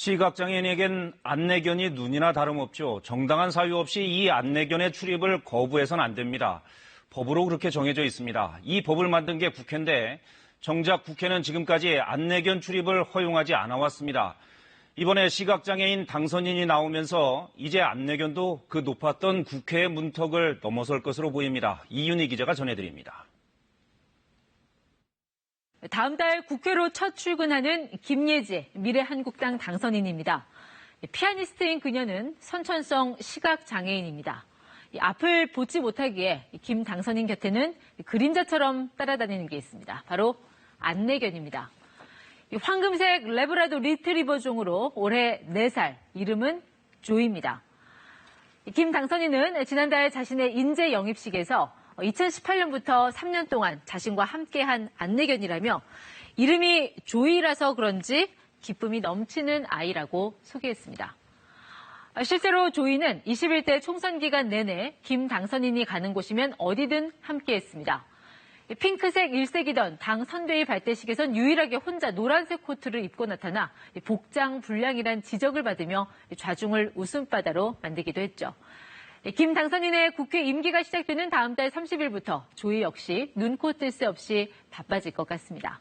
시각장애인에겐 안내견이 눈이나 다름없죠. 정당한 사유 없이 이 안내견의 출입을 거부해서는 안 됩니다. 법으로 그렇게 정해져 있습니다. 이 법을 만든 게 국회인데 정작 국회는 지금까지 안내견 출입을 허용하지 않아 왔습니다. 이번에 시각장애인 당선인이 나오면서 이제 안내견도 그 높았던 국회의 문턱을 넘어설 것으로 보입니다. 이윤희 기자가 전해드립니다. 다음 달 국회로 첫 출근하는 김예지 미래한국당 당선인입니다. 피아니스트인 그녀는 선천성 시각장애인입니다. 앞을 보지 못하기에 김 당선인 곁에는 그림자처럼 따라다니는 게 있습니다. 바로 안내견입니다. 황금색 레브라도 리트리버 종으로 올해 4살, 이름은 조이입니다. 김 당선인은 지난달 자신의 인재 영입식에서 2018년부터 3년 동안 자신과 함께한 안내견이라며 이름이 조이라서 그런지 기쁨이 넘치는 아이라고 소개했습니다. 실제로 조이는 21대 총선 기간 내내 김 당선인이 가는 곳이면 어디든 함께했습니다. 핑크색 일색이던 당 선대위 발대식에선 유일하게 혼자 노란색 코트를 입고 나타나 복장 불량이란 지적을 받으며 좌중을 웃음바다로 만들기도 했죠. 김 당선인의 국회 임기가 시작되는 다음 달 30일부터 조이 역시 눈코 뜰 새 없이 바빠질 것 같습니다.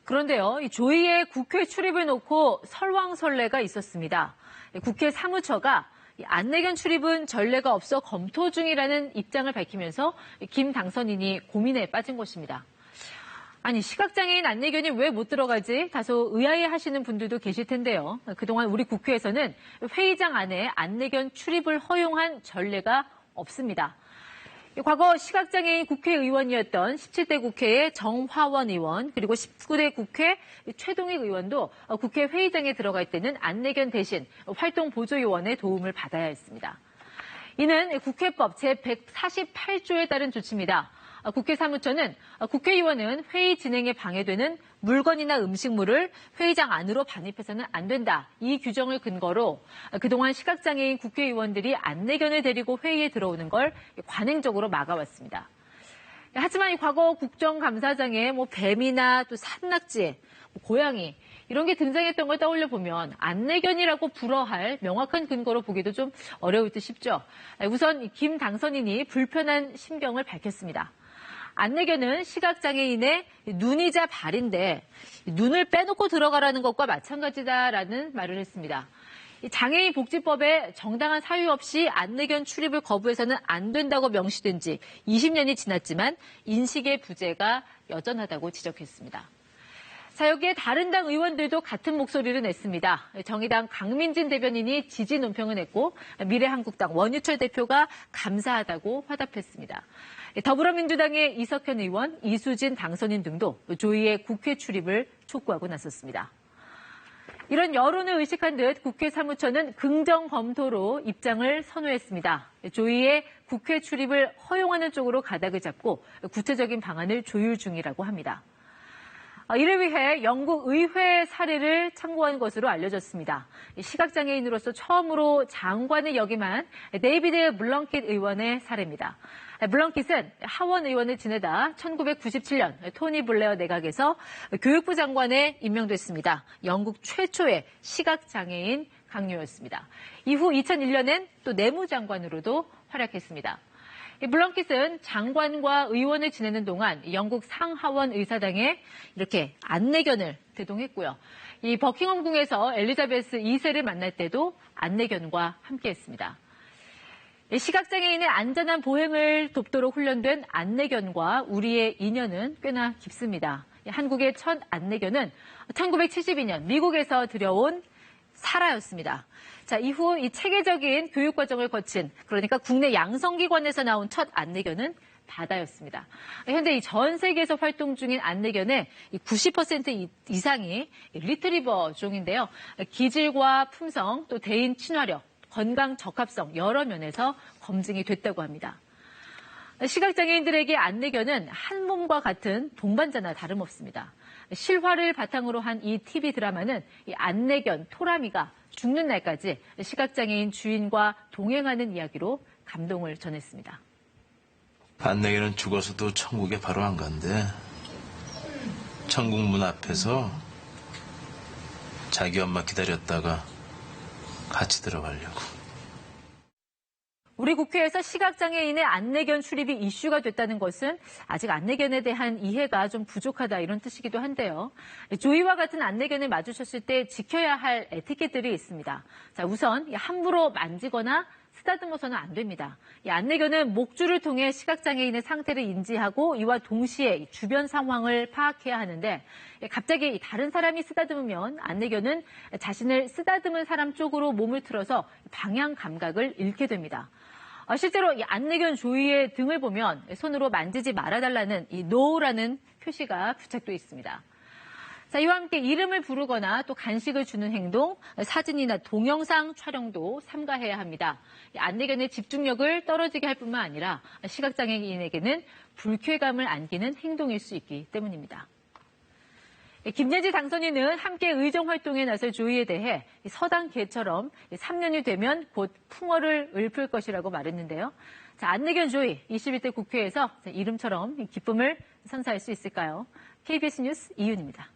그런데요, 조이의 국회 출입을 놓고 설왕설래가 있었습니다. 국회 사무처가 안내견 출입은 전례가 없어 검토 중이라는 입장을 밝히면서 김 당선인이 고민에 빠진 것입니다. 아니, 시각장애인 안내견이 왜 못 들어가지? 다소 의아해하시는 분들도 계실 텐데요. 그동안 우리 국회에서는 회의장 안에 안내견 출입을 허용한 전례가 없습니다. 과거 시각장애인 국회의원이었던 17대 국회의 정화원 의원 그리고 19대 국회 최동익 의원도 국회 회의장에 들어갈 때는 안내견 대신 활동보조요원의 도움을 받아야 했습니다. 이는 국회법 제148조에 따른 조치입니다. 국회 사무처는 국회의원은 회의 진행에 방해되는 물건이나 음식물을 회의장 안으로 반입해서는 안 된다. 이 규정을 근거로 그동안 시각장애인 국회의원들이 안내견을 데리고 회의에 들어오는 걸 관행적으로 막아왔습니다. 하지만 과거 국정감사장에 뱀이나 또 산낙지, 고양이 이런 게 등장했던 걸 떠올려 보면 안내견이라고 불어할 명확한 근거로 보기도 좀 어려울 듯 싶죠. 우선 김 당선인이 불편한 심경을 밝혔습니다. 안내견은 시각장애인의 눈이자 발인데 눈을 빼놓고 들어가라는 것과 마찬가지다라는 말을 했습니다. 장애인 복지법에 정당한 사유 없이 안내견 출입을 거부해서는 안 된다고 명시된 지 20년이 지났지만 인식의 부재가 여전하다고 지적했습니다. 자, 여기에 다른 당 의원들도 같은 목소리를 냈습니다. 정의당 강민진 대변인이 지지 논평을 냈고 미래한국당 원유철 대표가 감사하다고 화답했습니다. 더불어민주당의 이석현 의원, 이수진 당선인 등도 조이의 국회 출입을 촉구하고 나섰습니다. 이런 여론을 의식한 듯 국회 사무처는 긍정 검토로 입장을 선호했습니다. 조이의 국회 출입을 허용하는 쪽으로 가닥을 잡고 구체적인 방안을 조율 중이라고 합니다. 이를 위해 영국 의회 사례를 참고한 것으로 알려졌습니다. 시각장애인으로서 처음으로 장관을 역임한 데이비드 블렁킷 의원의 사례입니다. 블렁킷은 하원 의원을 지내다 1997년 토니 블레어 내각에서 교육부 장관에 임명됐습니다. 영국 최초의 시각장애인 강요였습니다. 이후 2001년엔 또 내무장관으로도 활약했습니다. 블렁킷은 장관과 의원을 지내는 동안 영국 상하원 의사당에 이렇게 안내견을 대동했고요. 이 버킹엄 궁에서 엘리자베스 2세를 만날 때도 안내견과 함께했습니다. 시각장애인의 안전한 보행을 돕도록 훈련된 안내견과 우리의 인연은 꽤나 깊습니다. 한국의 첫 안내견은 1972년 미국에서 들여온 사라였습니다. 자, 이후 이 체계적인 교육 과정을 거친 그러니까 국내 양성기관에서 나온 첫 안내견은 바다였습니다. 현재 이 전 세계에서 활동 중인 안내견의 90% 이상이 리트리버 종인데요. 기질과 품성, 또 대인 친화력, 건강 적합성 여러 면에서 검증이 됐다고 합니다. 시각장애인들에게 안내견은 한 몸과 같은 동반자나 다름없습니다. 실화를 바탕으로 한 이 TV 드라마는 이 안내견 토라미가 죽는 날까지 시각장애인 주인과 동행하는 이야기로 감동을 전했습니다. 안내견은 죽어서도 천국에 바로 안 간대. 천국 문 앞에서 자기 엄마 기다렸다가 같이 들어가려고. 우리 국회에서 시각장애인의 안내견 출입이 이슈가 됐다는 것은 아직 안내견에 대한 이해가 좀 부족하다 이런 뜻이기도 한데요. 조이와 같은 안내견을 마주쳤을 때 지켜야 할 에티켓들이 있습니다. 자, 우선 함부로 만지거나 쓰다듬어서는 안 됩니다. 이 안내견은 목줄을 통해 시각장애인의 상태를 인지하고 이와 동시에 주변 상황을 파악해야 하는데 갑자기 다른 사람이 쓰다듬으면 안내견은 자신을 쓰다듬은 사람 쪽으로 몸을 틀어서 방향 감각을 잃게 됩니다. 실제로 이 안내견 조이의 등을 보면 손으로 만지지 말아달라는 이 NO라는 표시가 부착되어 있습니다. 자, 이와 함께 이름을 부르거나 또 간식을 주는 행동, 사진이나 동영상 촬영도 삼가해야 합니다. 이 안내견의 집중력을 떨어지게 할 뿐만 아니라 시각장애인에게는 불쾌감을 안기는 행동일 수 있기 때문입니다. 김예지 당선인은 함께 의정활동에 나설 조이에 대해 서당 개처럼 3년이 되면 곧 풍어를 읊을 것이라고 말했는데요. 자, 안내견 조이 21대 국회에서 이름처럼 기쁨을 선사할 수 있을까요? KBS 뉴스 이윤입니다.